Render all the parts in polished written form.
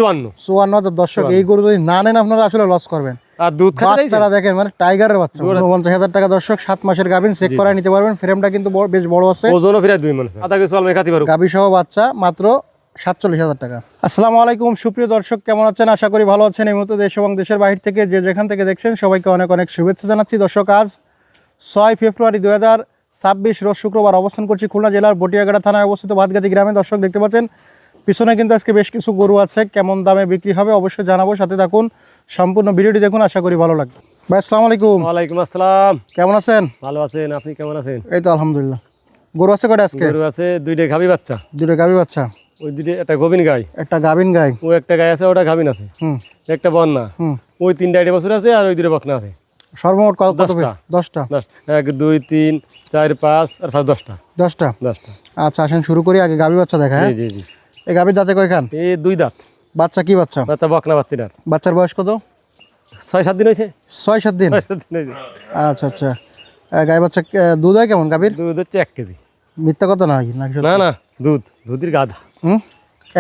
54,000 দর্শক। এই গরু যদি না নেন আপনারা আসলে লস করবেন। আর দুধ বাচ্চারা দেখেন মানে টাইগারের বাচ্চা। 49,000 টাকা দর্শক, 7 মাসের গাভিন, চেক করায় নিতে পারবেন। ফ্রেমটা কিন্তু বেশ বড় আছে, ওজনও প্রায় 2 মণ। আধা কেজি চল মেখাতে পারো। গাভি সহ বাচ্চা মাত্র 47,000 টাকা। আসসালামু আলাইকুম সুপ্রিয় দর্শক, কেমন আছেন? আশা করি ভালো আছেন। এই মুহূর্তে দেশ এবং দেশের বাইরে থেকে যে যেখান থেকে দেখছেন সবাইকে অনেক অনেক শুভেচ্ছা জানাচ্ছি। দর্শক, আজ 6 ফেব্রুয়ারি 2026 রোজ শুক্রবার অবস্থান করছি খুলনা জেলার বটিয়াঘাটা থানায় অবস্থিত ভাতগাতি গ্রামে। দর্শক দেখতে পাচ্ছেন পিছনে কিন্তু আজকে বেশ কিছু গরু আছে, কেমন দামে বিক্রি হবে অবশ্যই জানাবো, সাথে থাকুন, সম্পূর্ণ ভিডিওটি দেখুন, আশা করি ভালো লাগবে। ভাই আসসালামু আলাইকুম। ওয়ালাইকুম আসসালাম। কেমন আছেন? ভালো আছেন, আপনি কেমন আছেন? এই তো আলহামদুলিল্লাহ। গরু আছে কয়টা আজকে? গরু আছে দুইটা গাভী বাচ্চা। দুটো গাভী বাচ্চা, ওই দুইটা, একটা গোবিন গাই, একটা গাভিন গাই, ও একটা গাই আছে, ওটা গাভিন আছে, একটা বন্না, ওই 3.5 বছর আছে, আর ওই দুটো বকনা আছে। সর্বমোট কত? 10টা। 10টা। 1 2 3 4 5 আর 5 10টা। 10টা। আচ্ছা আসেন শুরু করি, আগে গাভী বাচ্চা দেখা। জি জি জি। এই গাভীর দাঁতে কয়খান? এই 2 দাঁত। বাচ্চা কি বাচ্চা? বাচ্চা বকনা বাচ্চাটার। বাচ্চার বয়স কত? 6-7 দিন হয়েছে। 6-7 দিন। 6-7 দিন হয়েছে। আচ্ছা আচ্ছা। গাই বাচ্চা দুধ হয় কেমন গাভীর? দুধ হচ্ছে 1 কেজি। মিথ্যা কথা না নাকি? না না, দুধের গাধা।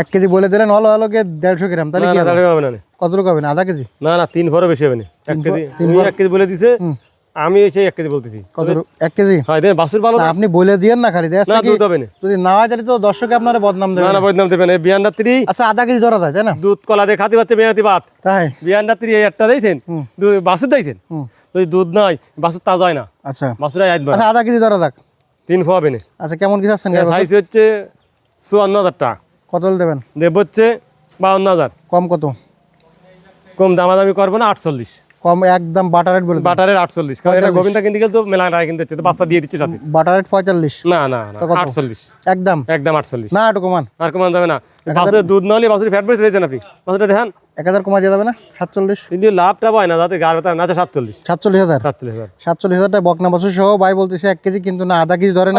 1 কেজি বলে দিলেন, হলো হলোকে 150 গ্রাম, তাহলে কি হবে না? কতটুকু হবে না? আধা কেজি? না না, 3 ভরও বেশি হবে না। 1 কেজি। তুমি 1 কেজি বলে দিছে, আমি এসে 1 কেজি বলতেছি। কত? 1 কেজি? হয় দেন, বাছুর ভালো না। আপনি বলে দিয়েন না খালি। না, দুধ হবে না। যদি না হয় তাহলে তো দর্শকে আপনারা বদনাম দেবে। না না, বদনাম দেবেন। এই বিয়ান্ডাত্রী। আচ্ছা আধা কেজি ধরা যায়, তাই না? দুধ কলা দিয়ে খাতে পাচ্ছে বিয়ান্ডাতি ভাত। তাই বিয়ান্ডাত্রী এই একটা দিয়েছেন, বাছুর দিয়েছেন। যদি দুধ নাই, বাছুর তাজা হয় না। আচ্ছা বাছুর আইতবা। আচ্ছা আধা কেজি ধরা যাক। 3 হবে না। আচ্ছা কেমন কি চাচ্ছেন? সাইজ হচ্ছে 54,000 টাকা। কত দেবেন? দেব হচ্ছে 52,000। কম কত? কম দামাদামি করবো না, 48। কম একদম বাটার রেট বলে দিন। বাটারের 48। কারণ এটা গোবিন্দা কিনতে গেলে তো মেলা টাকা কিনতে হচ্ছে, তো বাচ্চা দিয়ে দিচ্ছে সাথে। Butter rate 45। না না না, তো কত? 48। একদম 48। না, একটু কমান। আর কমান যাবে না। বাছুরের দুধ না হলে বাছুরের ফ্যাট বেশি দিয়েছেন আপনি। বাছুরটা দেখেন 1000 কমা দিয়ে যাবে না? 47। কিন্তু লাভটা পায় না, যাতে গাড়ি না। 47। 47,000। 47,000 টাকা বকনা বাছুর সহ ভাই বলতেছে 1 কেজি, কিন্তু না আধা কেজি ধরেন।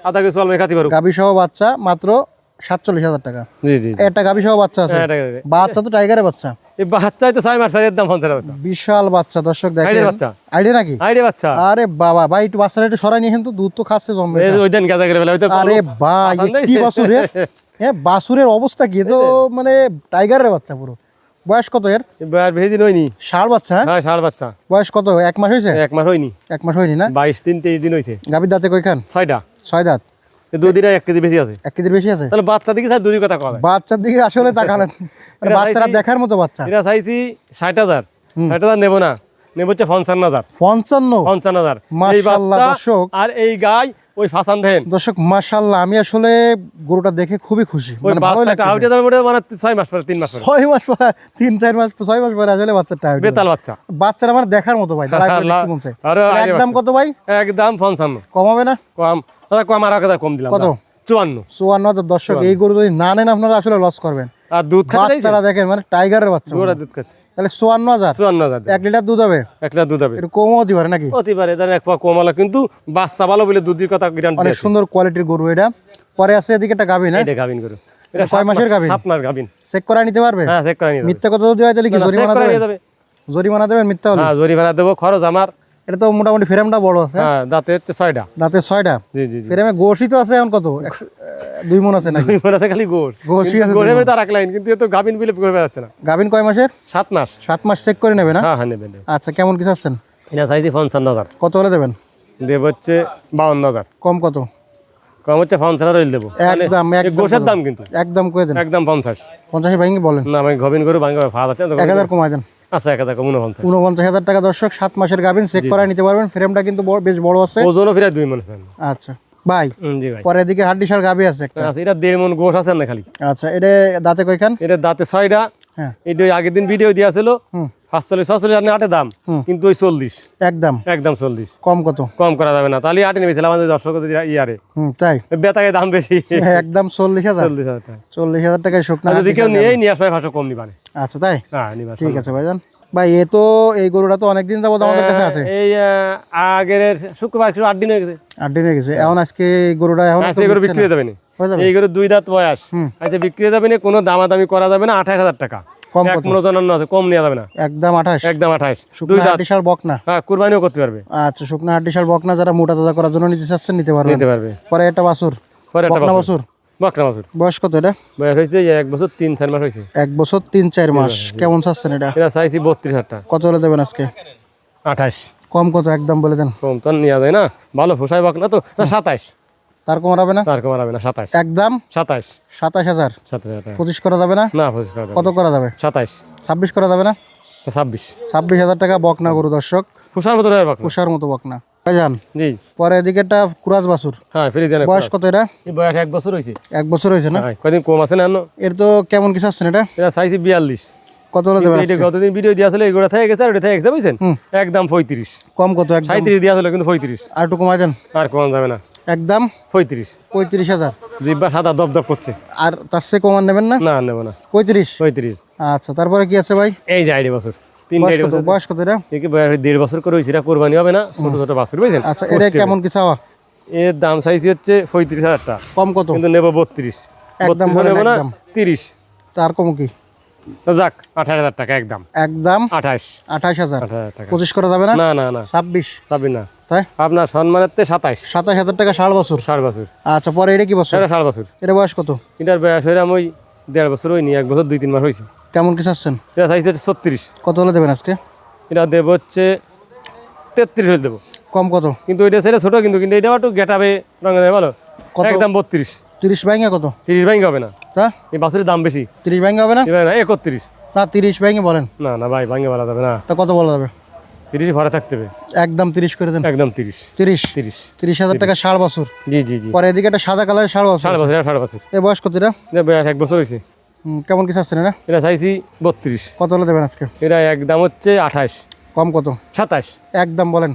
আধা কেজি চল মেখাতে পারো। গাভী সহ বাচ্চা মাত্র 47,000 টাকা। জি জি। একটা গাভী সহ বাচ্চা আছে। বাচ্চা তো টাইগারের বাচ্চা। এই বাচ্চাই তো 6 মাস পরে দাম 50,000 টাকা। বিশাল বাচ্চা দর্শক দেখেন। বাচ্চা আইডিয়া নাকি? আইডিয়া বাচ্চা। আরে বাবা ভাই, একটু বাচ্চাটা একটু সরাই নিয়ে কিন্তু দুধ তো খাচ্ছে জমবে। এই ওই দিন গাজা করে ফেলা। আরে ভাই কি বাছুর রে! বাছুরের অবস্থা কি? তো মানে টাইগারের বাচ্চা পুরো। বয়স কত এর? আর বেশি দিন হয়নি। ষাঁড় বাচ্চা? হ্যাঁ, ষাঁড় বাচ্চা। বয়স কত? 1 মাস হয়েছে? 1 মাস হয়নি। 1 মাস হয়নি না? 22-23 দিন হয়েছে। গাভীর দাঁতে কয়খান? 6টা। 6 দাঁত। দুধটা 1 কেজি বেশি আছে। 1 কেজির বেশি আছে? তাহলে বাচ্চা দিকে স্যার দুধের কথা কয়। বাচ্চার দিকে আসলে তাকালেন, মানে বাচ্চারা দেখার মতো বাচ্চা। এটা চাইছি 60,000। 60,000 নেব না, নেব হচ্ছে 55,000। 55,000? মাশাআল্লাহ দর্শক। আর এই গাই ওই ফাসান দেন দর্শক, মাশাআল্লাহ। আমি আসলে গরুটা দেখে খুবই খুশি, ওই মানে ভালো বাচ্চাটা আউটে যাবে মানে 6 মাস পরে, 3 মাস পরে। 6 মাস পরে, 3-4 মাস, 6 মাস পরে আসলে বাচ্চাটা আউট। বেতাল বাচ্চা। বাচ্চারা আমার দেখার মতো ভাই। একদম কত ভাই? একদম 55। কমাবে না? কম দাদা, কম। আর টাকা কম দিলাম। কত? 54,000 দর্শক। এই গরু যদি না নেন আপনারা আসলে লস করবেন। আর দুধ খাচ্ছে, বাচ্চারা দেখেন মানে টাইগারের বাচ্চা। গোরা দুধ খাচ্ছে। তাহলে 54,000। 54,000 1 লিটার দুধ হবে? 1 লিটার দুধ হবে। একটু কমও হতে পারে নাকি? হতে পারে, এক পা কম হলো, কিন্তু বাচ্চা ভালো বলে দুধের কথা গ্যারান্টি। অনেক সুন্দর কোয়ালিটির গরু এটা। পরে আছে এদিকে একটা গাভী না? এটা গাভিন গরু। এটা 6 মাসের গাভী? 7 মাস গাভিন। চেক করা নিতে পারবে? হ্যাঁ, চেক করে নিতে হবে। মিথ্যা কথা যদি হয় তাহলে কি জরিমানা দেবেন? জরিমানা দেবেন মিথ্যা হলে? হ্যাঁ, জরিমানা দেবো, খরচ আমার। এটা তো মোটামুটি ফ্রেমটা বড় আছে। হ্যাঁ, দাঁতে হচ্ছে 6টা। দাঁতে 6টা? জি জি। ফ্রেমে গোশই তো আছে এখন কত? 2 মণ আছে নাকি? 2 মণ আছে, খালি গোশ। গোশই আছে। গোশের ভিতরে আর লাইন, কিন্তু এ তো গাভিন বিলে করে যাচ্ছে না। গাভিন কয় মাসের? 7 মাস। 7 মাস চেক করে নেবে না? হ্যাঁ হ্যাঁ, নেবেন। আচ্ছা কেমন কি চাচ্ছেন? এটা চাইছি 55,000। কত হলে দেবেন? দেব হচ্ছে 52,000। কম কত? কম হচ্ছে 50,000 হইল দেবো। একদম গোশের দাম কিন্তু একদম কই দেন? একদম 50। 50 ভাঙি বলেন না, আমি গাভিন গরু ভাঙা ফাড়া আছে। 1000 কমাই দেন। আচ্ছা, 1000 কম 49। 49,000 টাকা দর্শক। 7 মাসের গাভিন, চেক করায় নিতে পারবেন। ফ্রেমটা কিন্তু বেশ বড় আছে। ওজনও প্রায় 2 মণ। আচ্ছা ভাই, জি ভাই। পরে এদিকে হাড্ডিসার গাভী আছে একটা। আচ্ছা, এটা 1.5 মণ গোশ আছে না খালি। আচ্ছা, এটা দাঁতে কয়খান? এটা দাঁতে 6টা। হ্যাঁ, এটা আগের দিন ভিডিও দিয়া ছিল 45-46 আর 8 দাম, কিন্তু ওই 40। একদম 40। কম কত? কম করা যাবে না, তাহলে 8 নেবেছিলাম আমাদের দর্শক ইয়ারে। তাই বেতাকে দাম বেশি। একদম 40,000। 40,000 টাকায় শুকনা। যদি কেউ নিয়ে আসবে 500 কম নিবানে। আচ্ছা তাই? হ্যাঁ, নিবা। ঠিক আছে ভাইজান। ভাই এ তো এই গরুটা তো অনেকদিন যাবত আমাদের কাছে আছে। এই আগের শুক্রবার 8 দিন হয়ে গেছে। 8 দিন হয়ে গেছে। এখন আজকে গরুটা এখন আজকে গরু বিক্রি হয়ে যাবে না। এই গরু 2 দাঁত বয়স। আচ্ছা, বিক্রি হয়ে যাবে না, কোনো দামাদামি করা যাবে না। 28,000 টাকা কম। এক মণ ওজন আছে, কম নেওয়া যাবে না। একদম 28। একদম 28। শুকনা হাড্ডিসার বকনা। হ্যাঁ, কুরবানিও করতে পারবে। আচ্ছা, শুকনা হাড্ডিসার বকনা যারা মোটা তাজা করার জন্য নিতে চাচ্ছেন নিতে পারবে। নিতে পারবে। পরে একটা বাছুর, পরে একটা বকনা বাছুর। বকনা বাছুর। বয়স কত এটা? বয়স হয়েছে 1 বছর 3-4 মাস হয়েছে। 1 বছর 3-4 মাস। কেমন চাচ্ছেন এটা? এটা চাইছি 32,000 টাকা। কত হলে দেবেন আজকে? 28। কম কত একদম বলে দেন। কম তো নেওয়া যায় না, ভালো ফোসাই বকনা তো। 27। তার কম হবে না? তার কম হবে না। 27। একদম 27। 27,000। 27,000 টাকা। 25 করা যাবে না? না 25 করা যাবে কত করা যাবে? 27। 26 করা যাবে না? 26। 26,000 টাকা বকনা গরু দর্শক, ফোসার মতো হয় বকনা। কুষার মতো বকনা। ভাইজান জি। পরে এদিকে একটা কুরাজ বাছুর। হ্যাঁ ফ্রি দেন। বয়স কত এটা? এই বয়স 1 বছর হয়েছে। 1 বছর হয়েছে না? হ্যাঁ কদিন কম আছে না? এর তো কেমন কি চাচ্ছেন এটা? এটা চাইছি 42। কত হলে দেবেন এটা আজকে? গতদিন ভিডিও দিয়া ছিল, এগুলো থেকে গেছে আর ওটা থেকে গেছে বুঝছেন। একদম 35। কম কত একদম? 37 দিয়া ছিল কিন্তু 35। আর একটু কমাই দেন। আর কম যাবে না। একদম 35। 35,000। জিব্বা সাদা দপদপ করছে। আর তার চেয়ে কমান নেবেন না? না নেব না। 35। 35। আচ্ছা তারপরে কি আছে ভাই? এই যে 2.5 বছর। বয়স কত? বয়স কত এটা? একে বয়স 1.5 বছর করে হয়েছে। এটা কোরবানি হবে না, ছোট ছোট বাছুর বুঝছেন। আচ্ছা এটা কেমন কি চাওয়া? এর দাম চাইছি হচ্ছে 35,000 টাকা। কম কত? কিন্তু নেব 32। একদম 32 নেব না, একদম 30। তার কম কি? তো যাক 28,000 টাকা একদম। একদম 28। 28,000। 28,000 টাকা। 25 করা যাবে না? না না না 26। 26 না। তাই আপনার সম্মানের 27। 27,000 টাকা 60 বছর। 60 বছর। আচ্ছা পরে এটা কি বছর? এটা 60 বছর। এটা বয়স কত? এটার বয়স হইলাম ওই 1.5 বছর হয়নি, 1 বছর 2-3 মাস হয়েছে। কেমন কি চাচ্ছেন? এটা চাইছে 36। কত হলে দেবেন আজকে? এটা দেবো হচ্ছে 33 হলে দেবো। কম কত? কিন্তু এটা ছেলে ছোট, কিন্তু কিন্তু এটা একটু গেটাবে রঙে দেবে ভালো। কত? একদম 32। 30 ভাঙে কত? 30 ব্যাংক হবে না, তা এই বাছুরের দাম বেশি। 30 ভাঙে হবে না? এবার না 31। না 30 ভাঙে বলেন। না না ভাই ভাঙে বলা যাবে না, তা কত বলা যাবে? 30 ভরা থাকতে হবে। একদম 30 করে দেন। একদম 30। 30। 30। 30,000 টাকা 60 বছর। জি জি জি। পরে এদিকে একটা সাদা কালারের 60 বছর। 60 বছর। এটা 60 বছর। এ বয়স কত এটা? এটা বয়স 1 বছর হয়েছে। কেমন কি চাচ্ছেন এটা? এটা চাইছি 32। কত হলে দেবেন আজকে? এটা একদম হচ্ছে 28। কম কত? 27। একদম বলেন।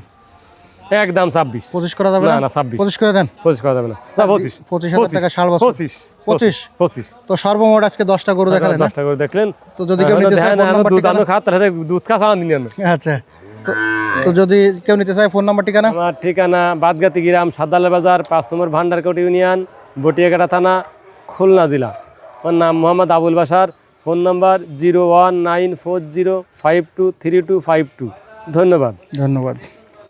একদম 26। 25 করা যাবে না না? না 26। 25 করে দেন। 25 করা যাবে না। না 25। 25,000 টাকা 60 বছর। 25। 25। 25। তো সর্বমোট আজকে 10টা গরু দেখালেন না? 10টা করে দেখলেন। তো যদি কেউ নিতে চায় ফোন নাম্বার দুধ ঠিকানা। আনো খাত, তাহলে দুধ খা চালান দিন। আচ্ছা তো যদি কেউ নিতে চায় ফোন নাম্বার ঠিকানা। আমার ঠিকানা বাদগাতি গ্রাম, সাদাল বাজার, 5 নম্বর ভান্ডারকোট ইউনিয়ন, বটিয়াঘাটা থানা, খুলনা জেলা। আমার নাম মোহাম্মদ আবুল বাশার। Phone number 01940523252। ধন্যবাদ। ধন্যবাদ।